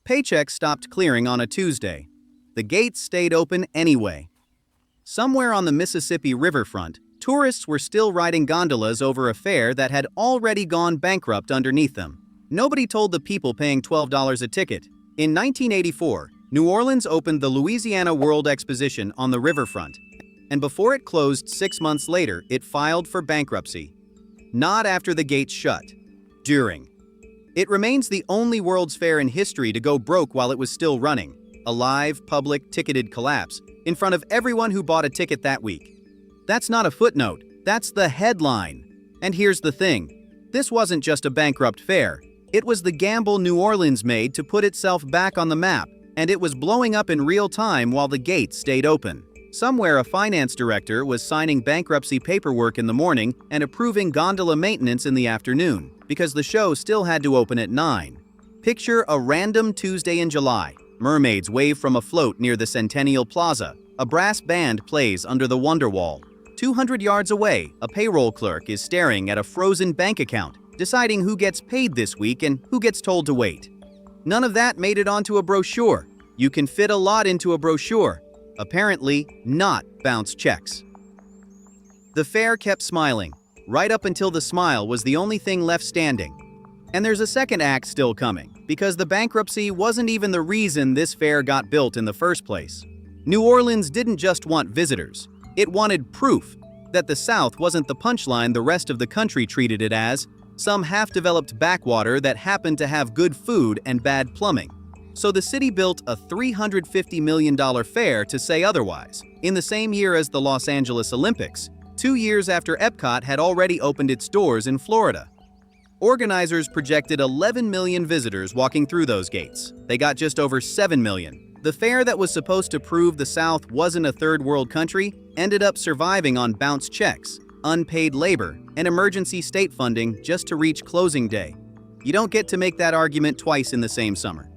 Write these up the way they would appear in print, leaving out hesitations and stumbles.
Paychecks stopped clearing on a Tuesday. The gates stayed open anyway. Somewhere on the Mississippi riverfront, tourists were still riding gondolas over a fair that had already gone bankrupt underneath them. Nobody told the people paying $12 a ticket. In 1984, New Orleans opened the Louisiana World Exposition on the riverfront, and before it closed 6 months later, it filed for bankruptcy. Not after the gates shut. During. It remains the only World's Fair in history to go broke while it was still running. A live, public, ticketed collapse in front of everyone who bought a ticket that week. That's not a footnote, that's the headline. And here's the thing. This wasn't just a bankrupt fair. It was the gamble New Orleans made to put itself back on the map, and it was blowing up in real time while the gates stayed open. Somewhere a finance director was signing bankruptcy paperwork in the morning and approving gondola maintenance in the afternoon, because the show still had to open at 9. Picture a random Tuesday in July. Mermaids wave from a float near the Centennial Plaza. A brass band plays under the Wonderwall. 200 yards away, a payroll clerk is staring at a frozen bank account, deciding who gets paid this week and who gets told to wait. None of that made it onto a brochure. You can fit a lot into a brochure. Apparently, not bounce checks. The fair kept smiling, right up until the smile was the only thing left standing. And there's a second act still coming, because the bankruptcy wasn't even the reason this fair got built in the first place. New Orleans didn't just want visitors. It wanted proof that the South wasn't the punchline the rest of the country treated it as, some half-developed backwater that happened to have good food and bad plumbing. So the city built a $350 million fair to say otherwise, in the same year as the Los Angeles Olympics, 2 years after Epcot had already opened its doors in Florida. Organizers projected 11 million visitors walking through those gates. They got just over 7 million. The fair that was supposed to prove the South wasn't a third world country ended up surviving on bounce checks, unpaid labor, and emergency state funding just to reach closing day. You don't get to make that argument twice in the same summer.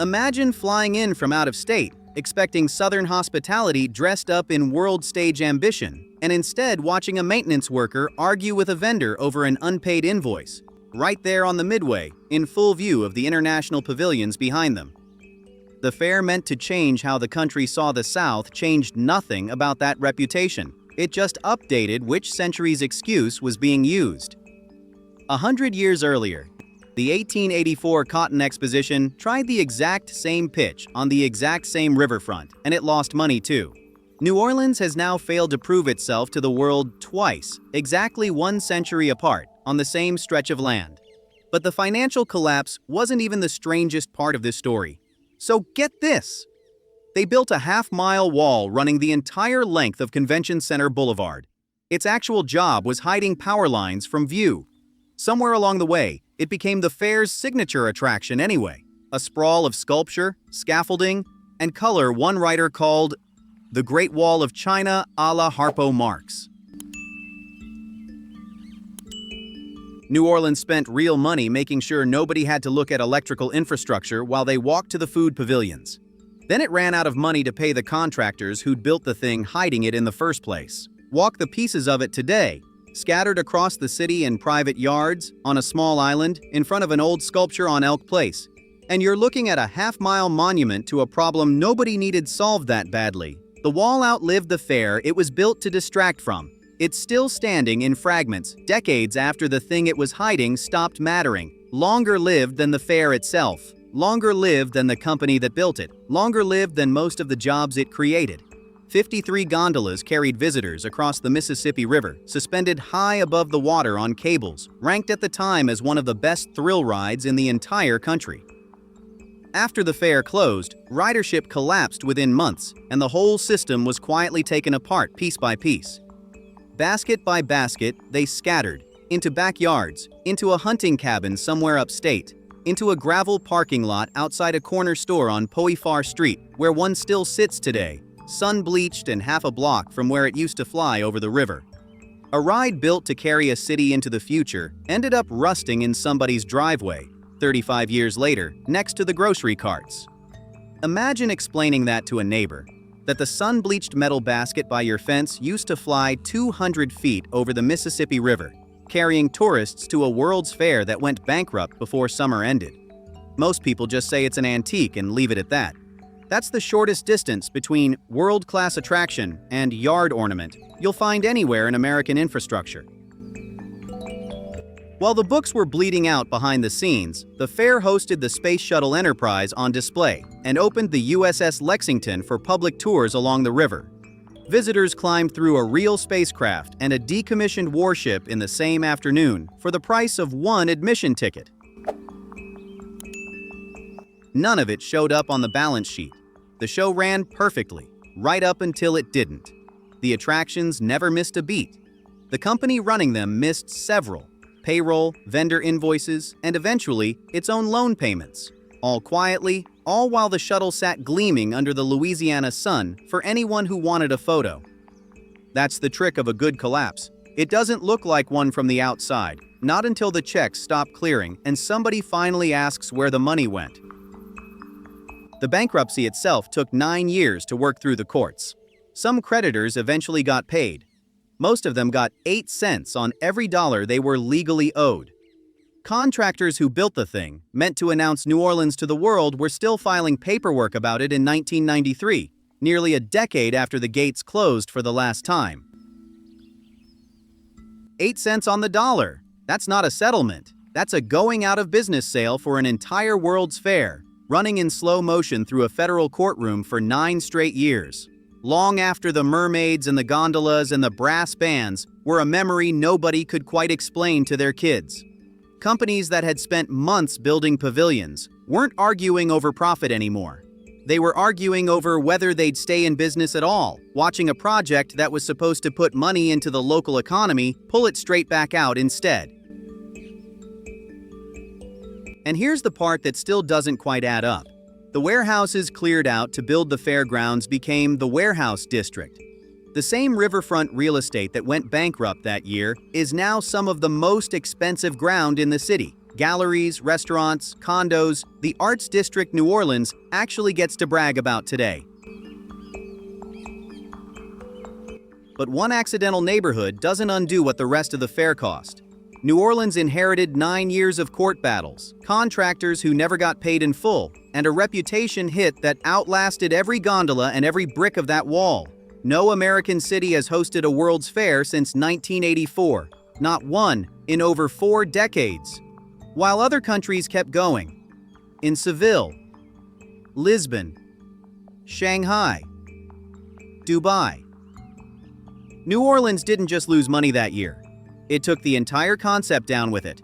Imagine flying in from out of state, expecting Southern hospitality dressed up in world stage ambition, and instead watching a maintenance worker argue with a vendor over an unpaid invoice, right there on the midway, in full view of the international pavilions behind them. The fair meant to change how the country saw the South changed nothing about that reputation. It just updated which century's excuse was being used. 100 years earlier, the 1884 Cotton Exposition tried the exact same pitch on the exact same riverfront, and it lost money too. New Orleans has now failed to prove itself to the world twice, exactly 1 century apart, on the same stretch of land. But the financial collapse wasn't even the strangest part of this story. So get this! They built a half-mile wall running the entire length of Convention Center Boulevard. Its actual job was hiding power lines from view. Somewhere along the way, it became the fair's signature attraction anyway. A sprawl of sculpture, scaffolding, and color one writer called the Great Wall of China a la Harpo Marx. New Orleans spent real money making sure nobody had to look at electrical infrastructure while they walked to the food pavilions. Then it ran out of money to pay the contractors who'd built the thing hiding it in the first place. Walk the pieces of it today, scattered across the city in private yards, on a small island, in front of an old sculpture on Elk Place. And you're looking at a half-mile monument to a problem nobody needed solved that badly. The wall outlived the fair it was built to distract from. It's still standing in fragments, decades after the thing it was hiding stopped mattering. Longer lived than the fair itself. Longer lived than the company that built it. Longer lived than most of the jobs it created. 53 gondolas carried visitors across the Mississippi River, suspended high above the water on cables, ranked at the time as one of the best thrill rides in the entire country. After the fair closed, ridership collapsed within months, and the whole system was quietly taken apart piece by piece. Basket by basket, they scattered, into backyards, into a hunting cabin somewhere upstate, into a gravel parking lot outside a corner store on Poifar Street, where one still sits today, sun-bleached and half a block from where it used to fly over the river. A ride built to carry a city into the future ended up rusting in somebody's driveway, 35 years later, next to the grocery carts. Imagine explaining that to a neighbor, that the sun-bleached metal basket by your fence used to fly 200 feet over the Mississippi River, carrying tourists to a World's Fair that went bankrupt before summer ended. Most people just say it's an antique and leave it at that. That's the shortest distance between world-class attraction and yard ornament you'll find anywhere in American infrastructure. While the books were bleeding out behind the scenes, the fair hosted the Space Shuttle Enterprise on display and opened the USS Lexington for public tours along the river. Visitors climbed through a real spacecraft and a decommissioned warship in the same afternoon for the price of one admission ticket. None of it showed up on the balance sheet. The show ran perfectly, right up until it didn't. The attractions never missed a beat. The company running them missed several: payroll, vendor invoices, and eventually its own loan payments. All quietly, all while the shuttle sat gleaming under the Louisiana sun for anyone who wanted a photo. That's the trick of a good collapse. It doesn't look like one from the outside, not until the checks stop clearing and somebody finally asks where the money went. The bankruptcy itself took 9 years to work through the courts. Some creditors eventually got paid. Most of them got 8 cents on every dollar they were legally owed. Contractors who built the thing, meant to announce New Orleans to the world, were still filing paperwork about it in 1993, nearly a decade after the gates closed for the last time. 8 cents on the dollar. That's not a settlement. That's a going out of business sale for an entire World's Fair, running in slow motion through a federal courtroom for 9 straight years. Long after the mermaids and the gondolas and the brass bands were a memory nobody could quite explain to their kids. Companies that had spent months building pavilions weren't arguing over profit anymore. They were arguing over whether they'd stay in business at all, watching a project that was supposed to put money into the local economy pull it straight back out instead. And here's the part that still doesn't quite add up. The warehouses cleared out to build the fairgrounds became the warehouse district. The same riverfront real estate that went bankrupt that year is now some of the most expensive ground in the city. Galleries, restaurants, condos, the Arts District New Orleans actually gets to brag about today. But one accidental neighborhood doesn't undo what the rest of the fair cost. New Orleans inherited 9 years of court battles, contractors who never got paid in full, and a reputation hit that outlasted every gondola and every brick of that wall. No American city has hosted a World's Fair since 1984, not one in over 4 decades. While other countries kept going. In Seville, Lisbon, Shanghai, Dubai. New Orleans didn't just lose money that year. It took the entire concept down with it,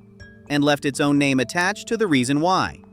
and left its own name attached to the reason why.